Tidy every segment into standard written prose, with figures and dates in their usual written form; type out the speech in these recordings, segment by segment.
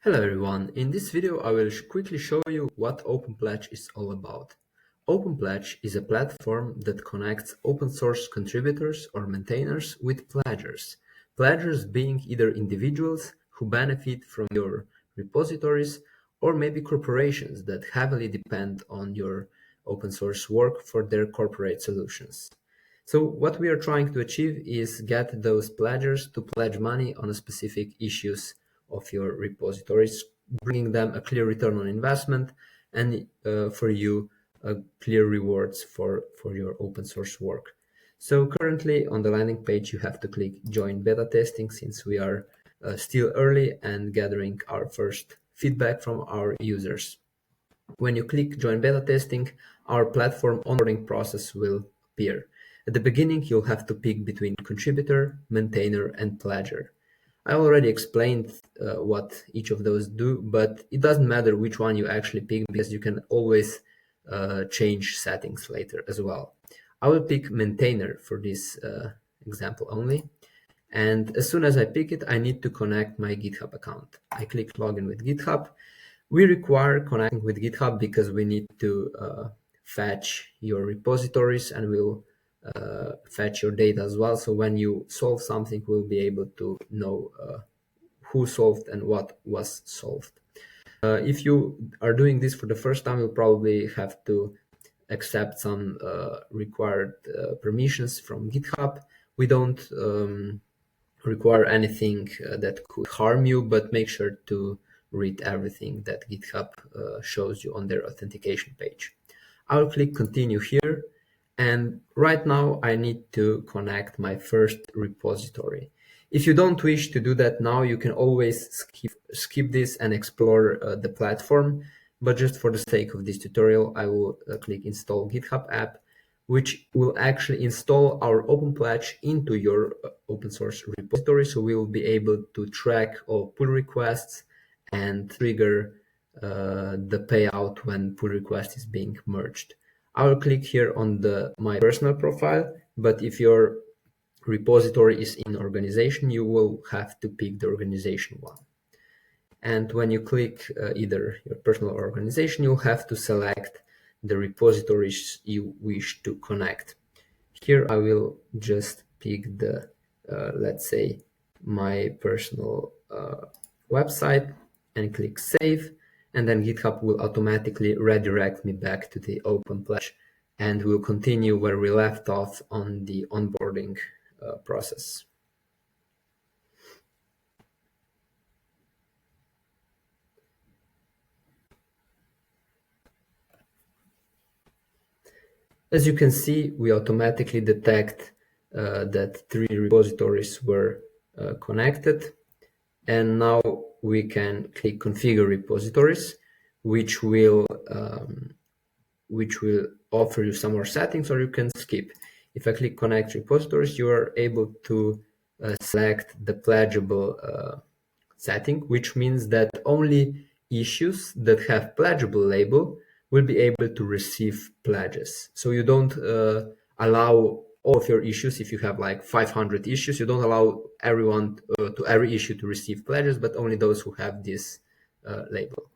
Hello everyone, in this video I will quickly show you what OpenPledge is all about. OpenPledge is a platform that connects open source contributors or maintainers with pledgers. Pledgers being either individuals who benefit from your repositories or maybe corporations that heavily depend on your open source work for their corporate solutions. So what we are trying to achieve is get those pledgers to pledge money on specific issues of your repositories, bringing them a clear return on investment and for you clear rewards for your open source work. So currently on the landing page you have to click join beta testing since we are still early and gathering our first feedback from our users. When you click join beta testing, our platform onboarding process will appear. At the beginning, you'll have to pick between contributor, maintainer, and pledger. I already explained what each of those do, but it doesn't matter which one you actually pick because you can always change settings later as well. I will pick maintainer for this example only. And as soon as I pick it, I need to connect my GitHub account. I click login with GitHub. We require connecting with GitHub because we need to fetch your repositories and we'll fetch your data as well. So when you solve something, we'll be able to know who solved and what was solved. If you are doing this for the first time, you'll probably have to accept some required permissions from GitHub. We don't require anything that could harm you, but make sure to read everything that GitHub shows you on their authentication page. I'll click continue here. And right now I need to connect my first repository. If you don't wish to do that now, you can always skip this and explore the platform. But just for the sake of this tutorial, I will click install GitHub app, which will actually install our OpenPledge into your open source repository. So we will be able to track all pull requests and trigger the payout when pull request is being merged. I will click here on my personal profile, but if your repository is in organization, you will have to pick the organization one. And when you click either your personal or organization, you'll have to select the repositories you wish to connect. Here I will just pick the, let's say, my personal website and click save. And then GitHub will automatically redirect me back to the OpenPledge and we'll continue where we left off on the onboarding process. As you can see, we automatically detect that 3 repositories were connected. And now we can click configure repositories, which will offer you some more settings, or you can skip. If I click connect repositories, you are able to select the pledgeable setting, which means that only issues that have pledgeable label will be able to receive pledges. So you don't allow all of your issues. If you have like 500 issues, you don't allow everyone to every issue to receive pledges, but only those who have this label.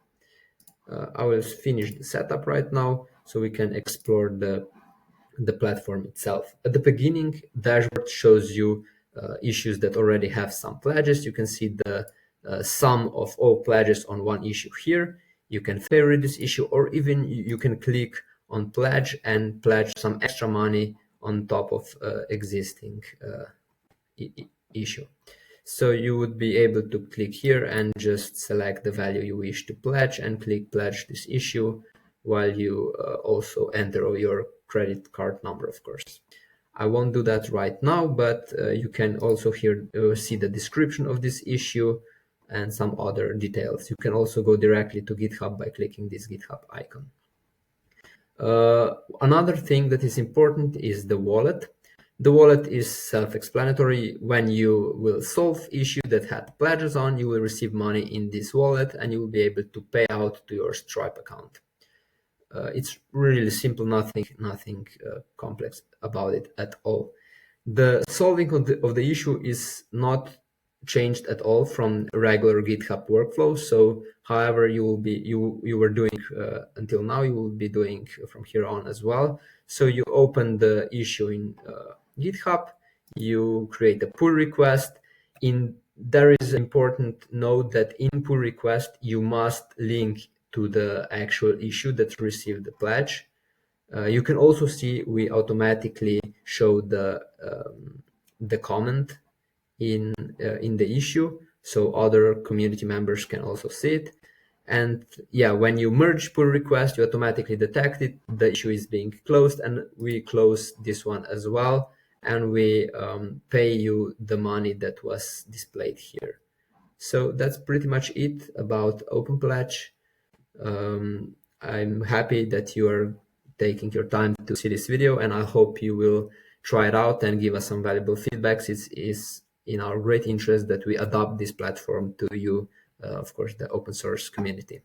I will finish the setup right now so we can explore the platform itself. At the beginning, dashboard shows you issues that already have some pledges. You can see the sum of all pledges on one issue here. You can favorite this issue, or even you can click on pledge and pledge some extra money on top of existing issue. So you would be able to click here and just select the value you wish to pledge and click pledge this issue while you also enter your credit card number, of course. I won't do that right now, but you can also here see the description of this issue and some other details. You can also go directly to GitHub by clicking this GitHub icon. Another thing that is important is the wallet. The wallet is self-explanatory. When you will solve issue that had pledges on, you will receive money in this wallet and you will be able to pay out to your Stripe account. It's really simple, nothing complex about it at all. The solving of the issue is not changed at all from regular GitHub workflow. So however you were doing until now, you will be doing from here on as well. So you open the issue in GitHub, you create a pull request. There is an important note that in pull request you must link to the actual issue that received the pledge. You can also see we automatically show the comment in the issue, so other community members can also see it. And yeah, when you merge pull request, you automatically detect it, the issue is being closed, and we close this one as well, and we pay you the money that was displayed here. So that's pretty much it about OpenPledge. I'm happy that you are taking your time to see this video, and I hope you will try it out and give us some valuable feedbacks. It is in our great interest that we adopt this platform to you, of course, the open source community.